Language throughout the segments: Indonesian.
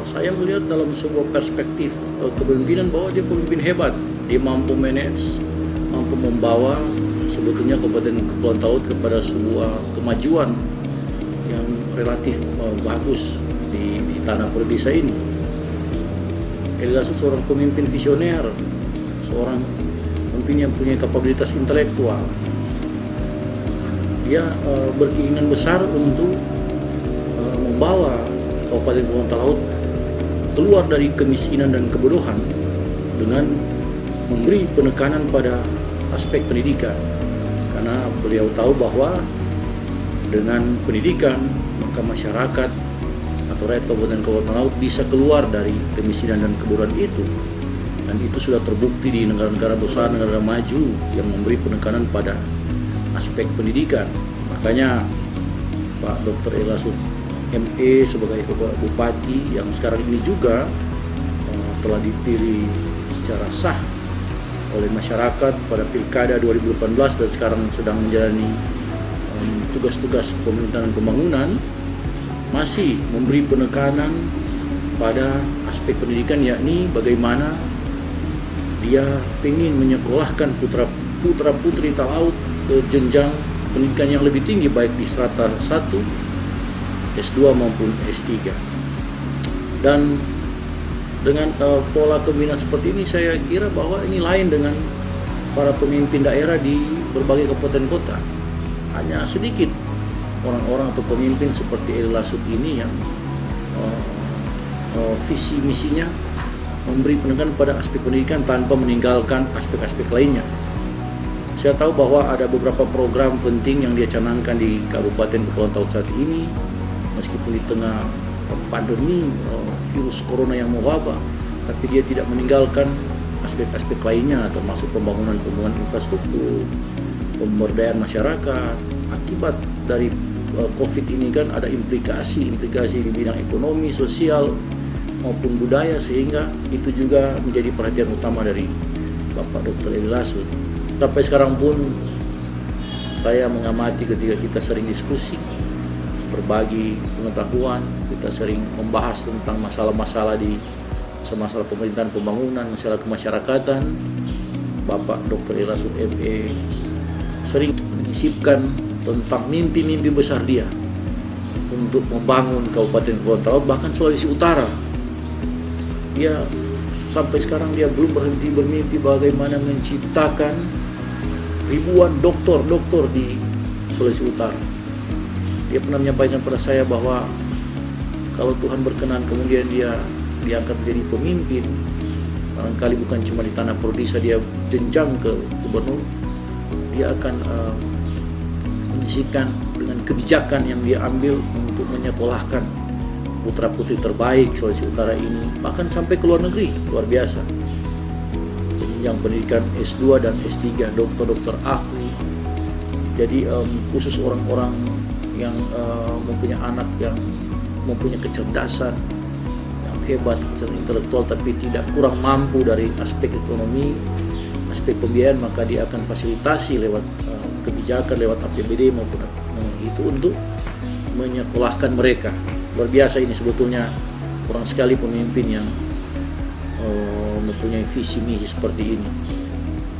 saya melihat dalam sebuah perspektif kepemimpinan bahwa dia pemimpin hebat. Dia mampu manage, mampu membawa sebetulnya Kabupaten Kepulauan Talaut kepada sebuah kemajuan yang relatif bagus di tanah Perdesa ini. Ely Lasut seorang pemimpin visioner, seorang pemimpin yang punya kapabilitas intelektual. Dia berkeinginan besar untuk membawa Kabupaten Kepulauan Talaut keluar dari kemiskinan dan kebodohan dengan memberi penekanan pada aspek pendidikan, karena beliau tahu bahwa dengan pendidikan maka masyarakat atau rakyat Kabupaten Kepulauan Talaut bisa keluar dari kemiskinan dan kebodohan itu, dan itu sudah terbukti di negara-negara besar, negara maju yang memberi penekanan pada aspek pendidikan. Makanya Pak Dr. Ely Lasut ME sebagai bupati yang sekarang ini juga telah dipilih secara sah oleh masyarakat pada Pilkada 2018 dan sekarang sedang menjalani tugas-tugas pemerintahan pembangunan, masih memberi penekanan pada aspek pendidikan, yakni bagaimana dia ingin menyekolahkan putra-putri Talaut ke jenjang pendidikan yang lebih tinggi, baik di strata 1, S2 maupun S3. Dan dengan pola kepemimpinan seperti ini, saya kira bahwa ini lain dengan para pemimpin daerah di berbagai kabupaten kota. Hanya sedikit orang-orang atau pemimpin seperti Ely Lasut ini yang visi misinya memberi penekanan pada aspek pendidikan tanpa meninggalkan aspek-aspek lainnya. Saya tahu bahwa ada beberapa program penting yang dia canangkan di Kabupaten Kepulauan Talaut saat ini, meskipun di tengah pandemi virus corona yang mewabah, tapi dia tidak meninggalkan aspek-aspek lainnya, termasuk pembangunan infrastruktur, pemberdayaan masyarakat. Akibat dari COVID ini kan ada implikasi di bidang ekonomi, sosial maupun budaya, sehingga itu juga menjadi perhatian utama dari Bapak Dr. Ely Lasut. Sampai sekarang pun saya mengamati ketika kita sering diskusi, berbagi pengetahuan, kita sering membahas tentang masalah-masalah masalah pemerintahan pembangunan, masalah kemasyarakatan. Bapak Dr. Ely Lasut ME sering menyisipkan tentang mimpi-mimpi besar dia untuk membangun Kabupaten Kepulauan Talaut, bahkan Sulawesi Utara. Dia sampai sekarang dia belum berhenti bermimpi bagaimana menciptakan ribuan doktor di Sulawesi Utara. Dia pernah menyampaikan pada saya bahwa kalau Tuhan berkenan kemudian dia diangkat menjadi pemimpin, barangkali bukan cuma di tanah Perdesa, dia jenjang ke gubernur, dia akan menyisikan dengan kebijakan yang dia ambil untuk menyekolahkan putra-putri terbaik Sulawesi Utara ini, bahkan sampai ke luar negeri, luar biasa. Yang pendidikan S2 dan S3, dokter-dokter ahli. Jadi khusus orang-orang yang mempunyai anak yang mempunyai kecerdasan yang hebat, kecerdasan intelektual, tapi tidak kurang mampu dari aspek ekonomi, aspek pembiayaan, maka dia akan fasilitasi lewat kebijakan, lewat APBD maupun itu untuk menyekolahkan mereka. Luar biasa ini sebetulnya, kurang sekali pemimpin yang mempunyai visi misi seperti ini.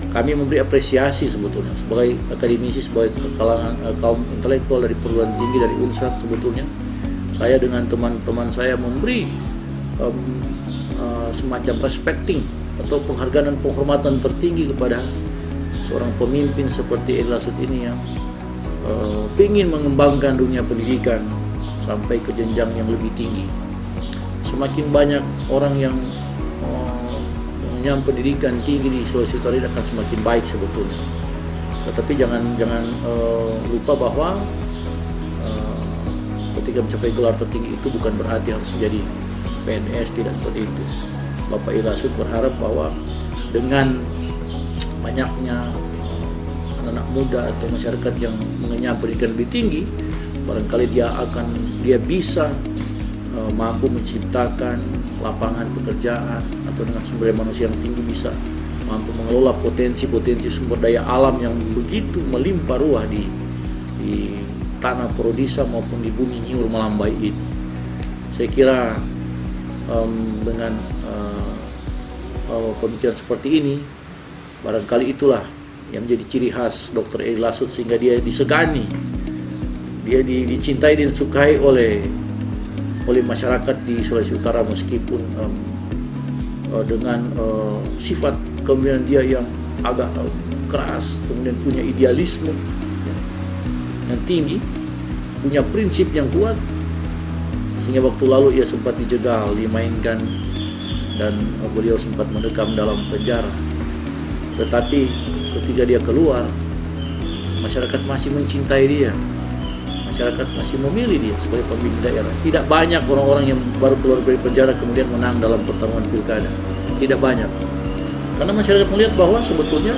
Kami memberi apresiasi sebetulnya sebagai akademisi, sebagai kalangan kaum intelektual dari perguruan tinggi, dari UNSAD. Sebetulnya saya dengan teman-teman saya memberi semacam respecting atau penghargaan dan penghormatan tertinggi kepada seorang pemimpin seperti Ely Lasut ini yang ingin mengembangkan dunia pendidikan sampai ke jenjang yang lebih tinggi. Semakin banyak orang yang pendidikan tinggi di Sulawesi Utara akan semakin baik sebetulnya. Tetapi jangan lupa bahwa ketika mencapai gelar tertinggi itu bukan berarti harus menjadi PNS, tidak seperti itu. Bapak Ely Lasut berharap bahwa dengan banyaknya anak-anak muda atau masyarakat yang mengenyam pendidikan lebih tinggi, barangkali dia bisa mampu menciptakan lapangan pekerjaan, atau dengan sumber daya manusia yang tinggi bisa mampu mengelola potensi-potensi sumber daya alam yang begitu melimpah ruah di tanah Perdesa maupun di bumi Nyiur Melambai ini. Saya kira dengan pemikiran seperti ini, barangkali itulah yang menjadi ciri khas Dr. Edi Lasut, sehingga dia disegani, dia dicintai dan disukai oleh masyarakat di Sulawesi Utara, meskipun dengan sifat kepemimpinan dia yang agak keras, kemudian punya idealisme yang tinggi, punya prinsip yang kuat, sehingga waktu lalu ia sempat dijegal, dimainkan, dan beliau sempat mendekam dalam penjara. Tetapi ketika dia keluar, masyarakat masih mencintai dia, masyarakat masih memilih dia sebagai pemimpin daerah. Tidak banyak orang-orang yang baru keluar dari penjara kemudian menang dalam pertarungan pilkada, tidak banyak, karena masyarakat melihat bahwa sebetulnya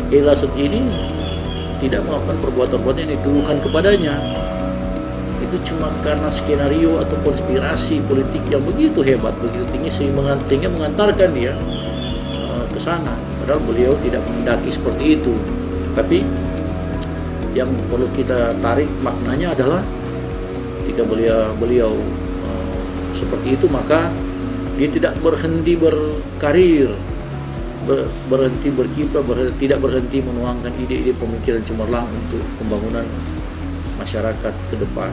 Edi Lasut ini tidak melakukan perbuatan-perbuatan yang dituduhkan kepadanya. Itu cuma karena skenario atau konspirasi politik yang begitu hebat, begitu tinggi, sehingga mengantarkan dia ke sana. Padahal beliau tidak menghendaki seperti itu. Tapi yang perlu kita tarik maknanya adalah ketika beliau seperti itu, maka dia tidak berhenti berkarir, berhenti berkiprah, tidak berhenti menuangkan ide-ide pemikiran cemerlang untuk pembangunan masyarakat ke depan,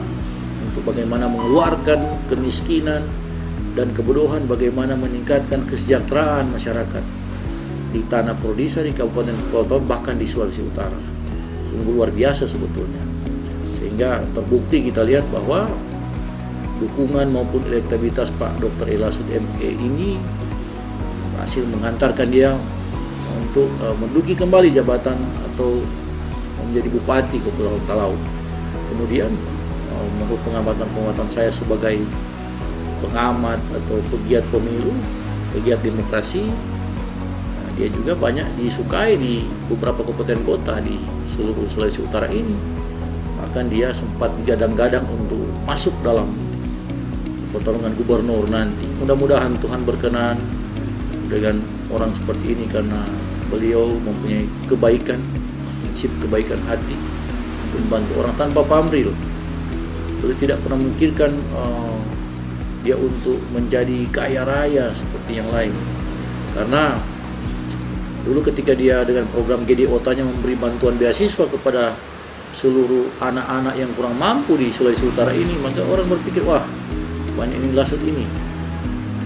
untuk bagaimana mengeluarkan kemiskinan dan kebodohan, bagaimana meningkatkan kesejahteraan masyarakat di tanah Prodisa, di Kabupaten Kepulauan Talaut, bahkan di Sulawesi Utara. Sungguh luar biasa sebetulnya, sehingga terbukti kita lihat bahwa dukungan maupun elektabilitas Pak Dr. Edi Lasut ME ini hasil menghantarkan dia untuk menduduki kembali jabatan atau menjadi Bupati Kepulauan Talaut. Kemudian menurut pengamatan saya sebagai pengamat atau pegiat pemilu, pegiat demokrasi, dia juga banyak disukai di beberapa kabupaten kota di seluruh Sulawesi Utara ini. Bahkan dia sempat digadang-gadang untuk masuk dalam pertarungan gubernur nanti. Mudah-mudahan Tuhan berkenan dengan orang seperti ini, karena beliau mempunyai kebaikan, prinsip kebaikan hati untuk membantu orang tanpa pamrih. Beliau tidak pernah memikirkan dia untuk menjadi kaya raya seperti yang lain. Karena dulu ketika dia dengan program GDOTA-nya memberi bantuan beasiswa kepada seluruh anak-anak yang kurang mampu di Sulawesi Utara ini, maka orang berpikir, wah, banyak ini Lasut ini,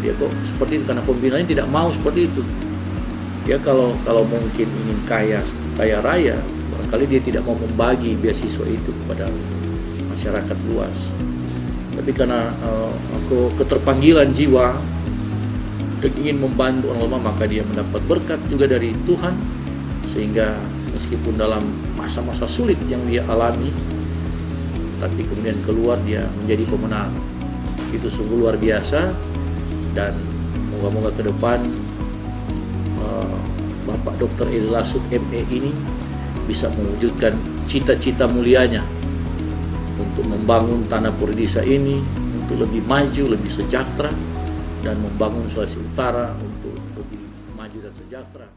dia kok seperti itu, karena pembinanya tidak mau seperti itu. Dia kalau mungkin ingin kaya raya, barangkali dia tidak mau membagi beasiswa itu kepada masyarakat luas. Tapi karena keterpanggilan jiwa dan ingin membantu orang lemah, maka dia mendapat berkat juga dari Tuhan, sehingga meskipun dalam masa-masa sulit yang dia alami, tapi kemudian keluar dia menjadi pemenang. Itu sungguh luar biasa, dan moga-moga ke depan Bapak Dr. Edi Lasut ME ini bisa mewujudkan cita-cita mulianya untuk membangun tanah Prodisa ini untuk lebih maju, lebih sejahtera, dan membangun Sulawesi Utara untuk lebih maju dan sejahtera.